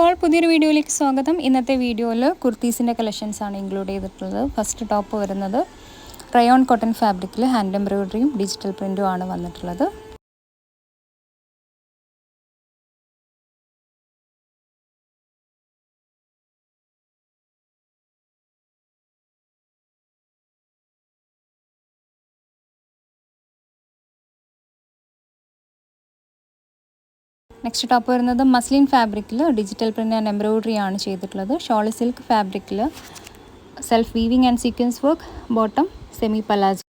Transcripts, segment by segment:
All, പുതിയൊരു വീഡിയോയിലേക്ക് സ്വാഗതം. ഇന്നത്തെ വീഡിയോയിൽ കുർത്തീസിൻ്റെ കളക്ഷൻസ് ആണ് ഇൻക്ലൂഡ് ചെയ്തിട്ടുള്ളത്. ഫസ്റ്റ് ടോപ്പ് വരുന്നത് റയോൺ കോട്ടൺ ഫാബ്രിക്കിൽ ഹാൻഡ് എംബ്രോയിഡറിയും ഡിജിറ്റൽ പ്രിൻറ്റും ആണ് വന്നിട്ടുള്ളത്. നെക്സ്റ്റ് ടോപ്പ് വരുന്നത് മസ്ലിൻ ഫാബ്രിക്കിൽ ഡിജിറ്റൽ പ്രിൻ്റ് ആൻഡ് എംബ്രോയിഡറി ആണ് ചെയ്തിട്ടുള്ളത്. ഷോള് സിൽക്ക് ഫാബ്രിക്കിൽ self weaving and sequence work, bottom semi palazzo.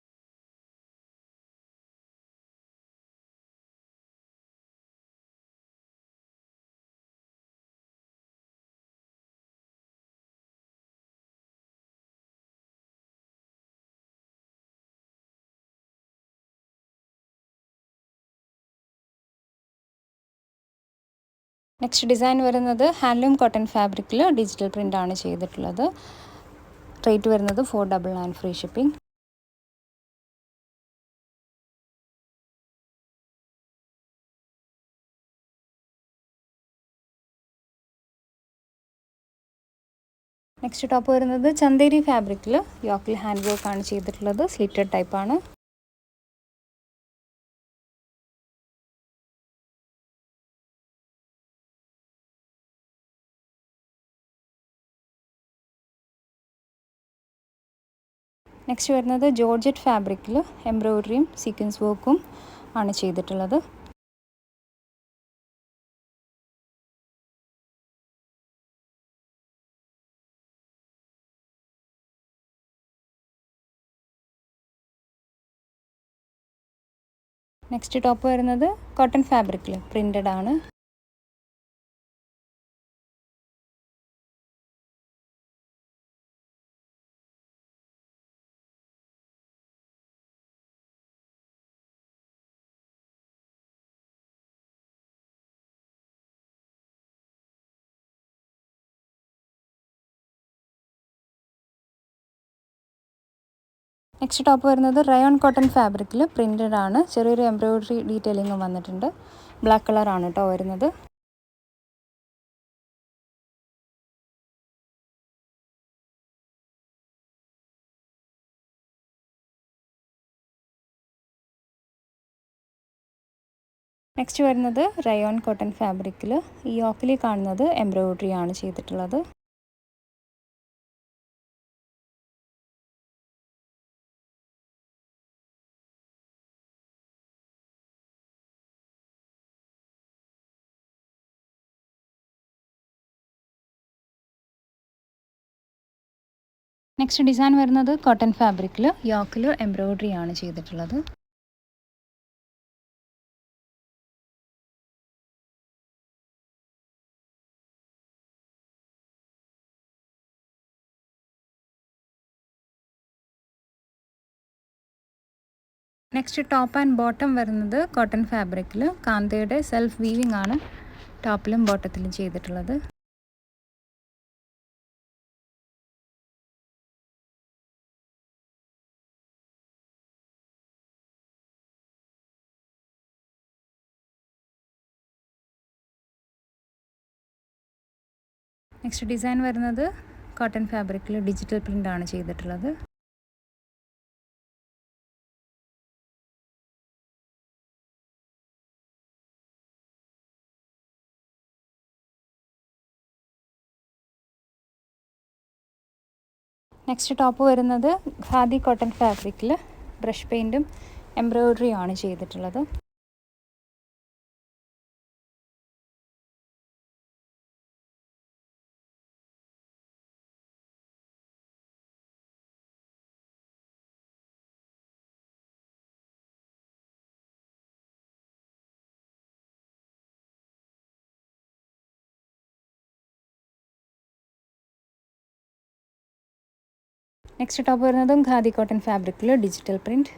Next design വരുന്നത് ഹാൻഡ്ലൂം കോട്ടൺ ഫാബ്രിക്കിൽ ഡിജിറ്റൽ പ്രിൻ്റ് ആണ് ചെയ്തിട്ടുള്ളത്. റേറ്റ് വരുന്നത് 499 ഫ്രീ ഷിപ്പിംഗ്. നെക്സ്റ്റ് ടോപ്പ് വരുന്നത് ചന്തേരി ഫാബ്രിക്കിൽ യോക്കിൽ ഹാൻഡ് വർക്ക് ആണ് ചെയ്തിട്ടുള്ളത്. സ്ലിറ്റഡ് ടൈപ്പാണ്. നെക്സ്റ്റ് വരുന്നത് ജോർജറ്റ് ഫാബ്രിക്കിൽ എംബ്രോയിഡറിയും സീക്വൻസ് വർക്കും ആണ് ചെയ്തിട്ടുള്ളത്. നെക്സ്റ്റ് ടോപ്പ് വരുന്നത് കോട്ടൺ ഫാബ്രിക്കിൽ പ്രിൻ്റഡ് ആണ്. നെക്സ്റ്റ് ടോപ്പ് വരുന്നത് റയോൺ കോട്ടൺ ഫാബ്രിക്കിൽ പ്രിൻ്റഡ് ആണ്. ചെറിയൊരു എംബ്രോയിഡറി ഡീറ്റെയിലിംഗ് വന്നിട്ടുണ്ട്. ബ്ലാക്ക് കളറാണ് കേട്ടോ വരുന്നത്. നെക്സ്റ്റ് വരുന്നത് റയോൺ കോട്ടൺ ഫാബ്രിക്കിൽ ഈ യോക്കിൽ കാണുന്നത് എംബ്രോയിഡറി ആണ് ചെയ്തിട്ടുള്ളത്. നെക്സ്റ്റ് ഡിസൈൻ വരുന്നത് കോട്ടൺ ഫാബ്രിക്കിൽ യോക്കിൽ എംബ്രോയിഡറി ആണ് ചെയ്തിട്ടുള്ളത്. നെക്സ്റ്റ് ടോപ്പ് ആൻഡ് ബോട്ടം വരുന്നത് കോട്ടൺ ഫാബ്രിക്കിൽ കാന്തയുടെ സെൽഫ് വീവിങ് ആണ് ടോപ്പിലും ബോട്ടത്തിലും ചെയ്തിട്ടുള്ളത്. നെക്സ്റ്റ് ഡിസൈൻ വരുന്നത് കോട്ടൺ ഫാബ്രിക്കിൽ ഡിജിറ്റൽ പ്രിൻ്റ് ആണ് ചെയ്തിട്ടുള്ളത്. നെക്സ്റ്റ് ടോപ്പ് വരുന്നത് ഖാദി കോട്ടൺ ഫാബ്രിക്കിൽ ബ്രഷ് പെയിൻറ്റും എംബ്രോയിഡറിയും ആണ് ചെയ്തിട്ടുള്ളത്. നെക്സ്റ്റ് ടോപ്പ് വരുന്നതും ഖാദി കോട്ടൺ ഫാബ്രിക്കിൽ ഡിജിറ്റൽ പ്രിൻറ്റ്.